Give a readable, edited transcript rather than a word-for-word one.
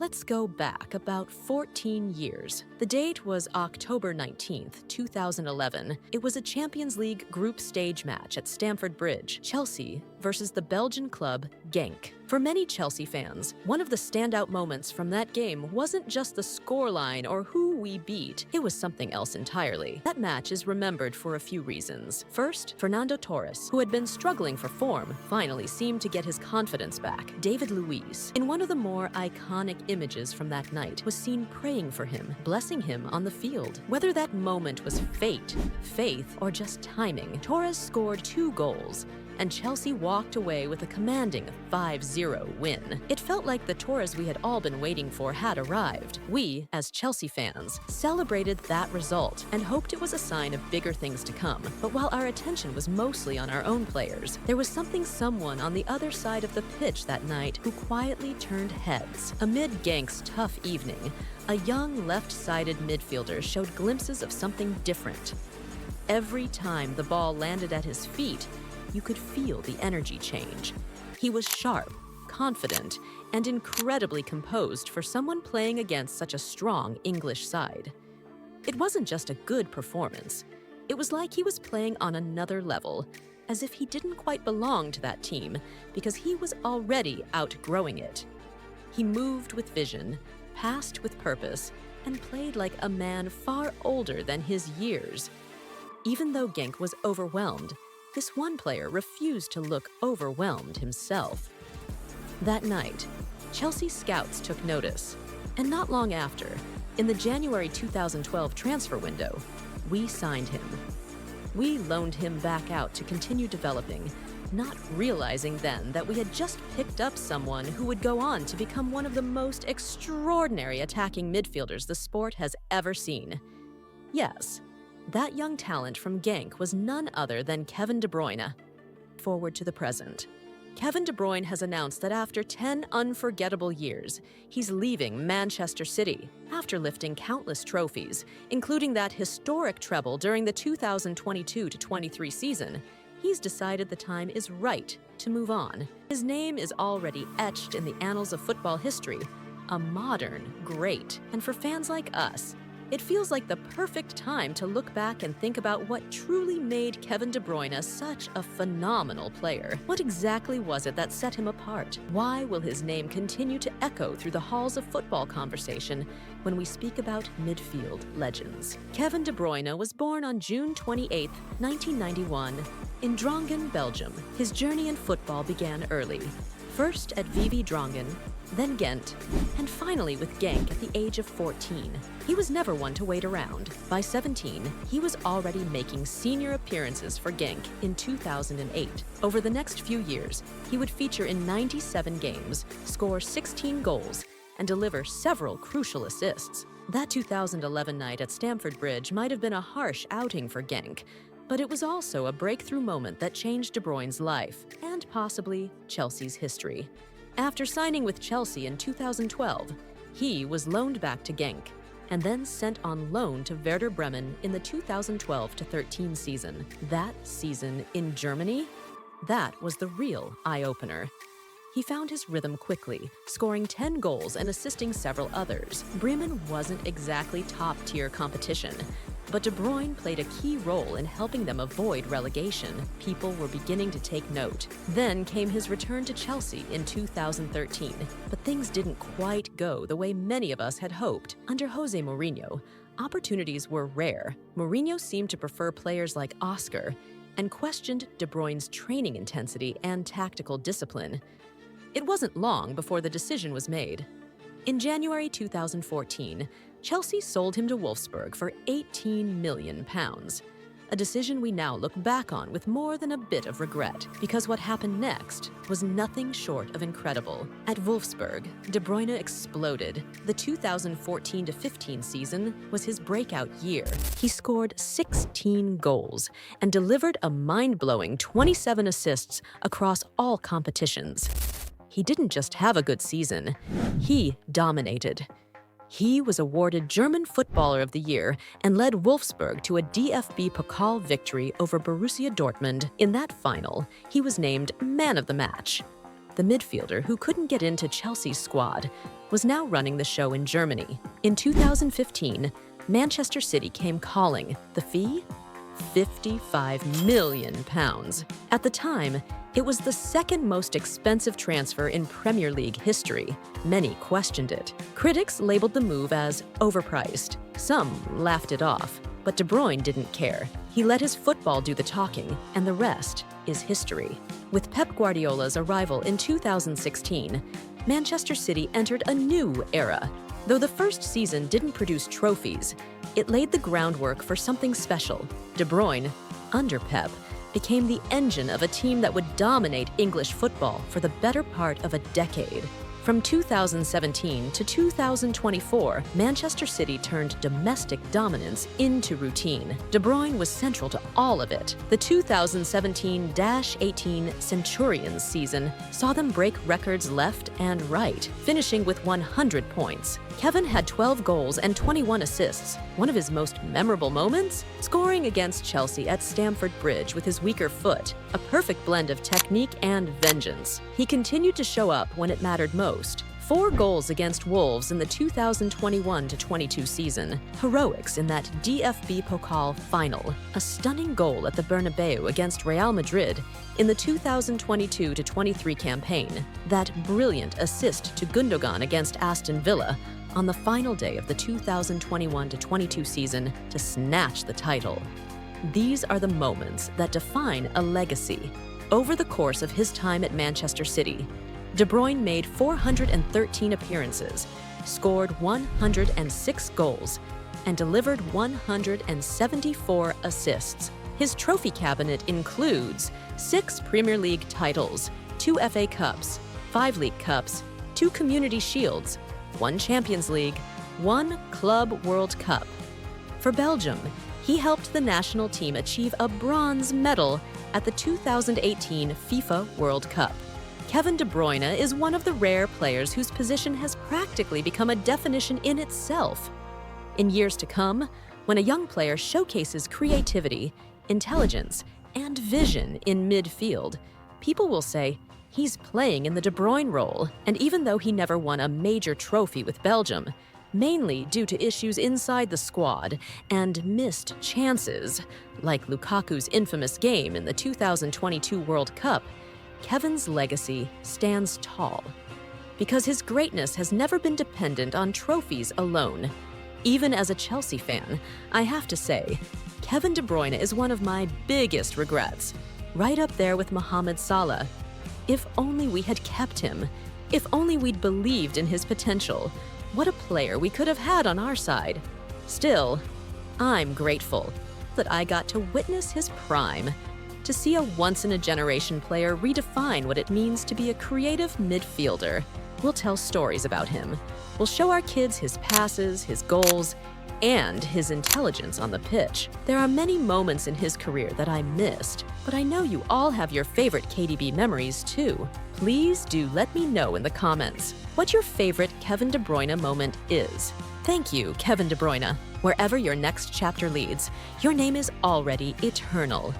Let's go back about 14 years. The date was October 19th, 2011. It was a Champions League group stage match at Stamford Bridge, Chelsea versus the Belgian club Genk. For many Chelsea fans, one of the standout moments from that game wasn't just the scoreline or who we beat, it was something else entirely. That match is remembered for a few reasons. First, Fernando Torres, who had been struggling for form, finally seemed to get his confidence back. David Luiz, in one of the more iconic images from that night, was seen praying for him, blessing him on the field. Whether that moment was fate, faith, or just timing, Torres scored 2 goals, and Chelsea walked away with a commanding 5-0 win. It felt like the Torres we had all been waiting for had arrived. We, as Chelsea fans, celebrated that result and hoped it was a sign of bigger things to come. But while our attention was mostly on our own players, there was someone on the other side of the pitch that night who quietly turned heads. Amid Genk's tough evening, a young left-sided midfielder showed glimpses of something different. Every time the ball landed at his feet, you could feel the energy change. He was sharp, confident, and incredibly composed for someone playing against such a strong English side. It wasn't just a good performance. It was like he was playing on another level, as if he didn't quite belong to that team because he was already outgrowing it. He moved with vision, passed with purpose, and played like a man far older than his years. Even though Genk was overwhelmed, this one player refused to look overwhelmed himself. That night, Chelsea scouts took notice, and not long after, in the January 2012 transfer window, we signed him. We loaned him back out to continue developing, not realizing then that we had just picked up someone who would go on to become one of the most extraordinary attacking midfielders the sport has ever seen. Yes, that young talent from Genk was none other than Kevin De Bruyne. Forward to the present. Kevin De Bruyne has announced that after 10 unforgettable years, he's leaving Manchester City. After lifting countless trophies, including that historic treble during the 2022-23 season, he's decided the time is right to move on. His name is already etched in the annals of football history, a modern great. And for fans like us, it feels like the perfect time to look back and think about what truly made Kevin De Bruyne such a phenomenal player. What exactly was it that set him apart? Why will his name continue to echo through the halls of football conversation when we speak about midfield legends? Kevin De Bruyne was born on June 28, 1991, in Drongen, Belgium. His journey in football began early, first at VV Drongen, then Ghent, and finally with Genk at the age of 14. He was never one to wait around. By 17, he was already making senior appearances for Genk in 2008. Over the next few years, he would feature in 97 games, score 16 goals, and deliver several crucial assists. That 2011 night at Stamford Bridge might have been a harsh outing for Genk, but it was also a breakthrough moment that changed De Bruyne's life, and possibly Chelsea's history. After signing with Chelsea in 2012, he was loaned back to Genk and then sent on loan to Werder Bremen in the 2012-13 season. That season in Germany? That was the real eye-opener. He found his rhythm quickly, scoring 10 goals and assisting several others. Bremen wasn't exactly top-tier competition, but De Bruyne played a key role in helping them avoid relegation. People were beginning to take note. Then came his return to Chelsea in 2013, but things didn't quite go the way many of us had hoped. Under Jose Mourinho, opportunities were rare. Mourinho seemed to prefer players like Oscar and questioned De Bruyne's training intensity and tactical discipline. It wasn't long before the decision was made. In January 2014, Chelsea sold him to Wolfsburg for £18 million, a decision we now look back on with more than a bit of regret, because what happened next was nothing short of incredible. At Wolfsburg, De Bruyne exploded. The 2014-15 season was his breakout year. He scored 16 goals and delivered a mind-blowing 27 assists across all competitions. He didn't just have a good season, he dominated. He was awarded German Footballer of the Year and led Wolfsburg to a DFB Pokal victory over Borussia Dortmund. In that final, he was named Man of the Match. the midfielder who couldn't get into Chelsea's squad, was now running the show in Germany. In 2015, Manchester City came calling. The fee? £55 million. At the time, it was the second most expensive transfer in Premier League history. Many questioned it. Critics labeled the move as overpriced. Some laughed it off. But De Bruyne didn't care. He let his football do the talking, and the rest is history. With Pep Guardiola's arrival in 2016, Manchester City entered a new era. Though the first season didn't produce trophies, it laid the groundwork for something special. De Bruyne, under Pep, became the engine of a team that would dominate English football for the better part of a decade. From 2017 to 2024, Manchester City turned domestic dominance into routine. De Bruyne was central to all of it. The 2017-18 Centurions season saw them break records left and right, finishing with 100 points. Kevin had 12 goals and 21 assists. One of his most memorable moments? Scoring against Chelsea at Stamford Bridge with his weaker foot, a perfect blend of technique and vengeance. He continued to show up when it mattered most. 4 goals against Wolves in the 2021-22 season, heroics in that DFB Pokal final, a stunning goal at the Bernabeu against Real Madrid in the 2022-23 campaign, that brilliant assist to Gundogan against Aston Villa on the final day of the 2021-22 season to snatch the title. These are the moments that define a legacy. Over the course of his time at Manchester City, De Bruyne made 413 appearances, scored 106 goals, and delivered 174 assists. His trophy cabinet includes 6 Premier League titles, 2 FA Cups, 5 League Cups, 2 Community Shields, 1 Champions League, 1 Club World Cup. For Belgium, he helped the national team achieve a bronze medal at the 2018 FIFA World Cup. Kevin De Bruyne is one of the rare players whose position has practically become a definition in itself. In years to come, when a young player showcases creativity, intelligence, and vision in midfield, people will say, he's playing in the De Bruyne role. And even though he never won a major trophy with Belgium, mainly due to issues inside the squad and missed chances, like Lukaku's infamous game in the 2022 World Cup, Kevin's legacy stands tall. Because his greatness has never been dependent on trophies alone. Even as a Chelsea fan, I have to say, Kevin De Bruyne is one of my biggest regrets, right up there with Mohamed Salah. If only we had kept him. If only we'd believed in his potential. What a player we could have had on our side. Still, I'm grateful that I got to witness his prime, to see a once-in-a-generation player redefine what it means to be a creative midfielder. We'll tell stories about him. We'll show our kids his passes, his goals, and his intelligence on the pitch. There are many moments in his career that I missed, but I know you all have your favorite KDB memories too. Please do let me know in the comments what your favorite Kevin De Bruyne moment is. Thank you, Kevin De Bruyne. Wherever your next chapter leads, your name is already eternal.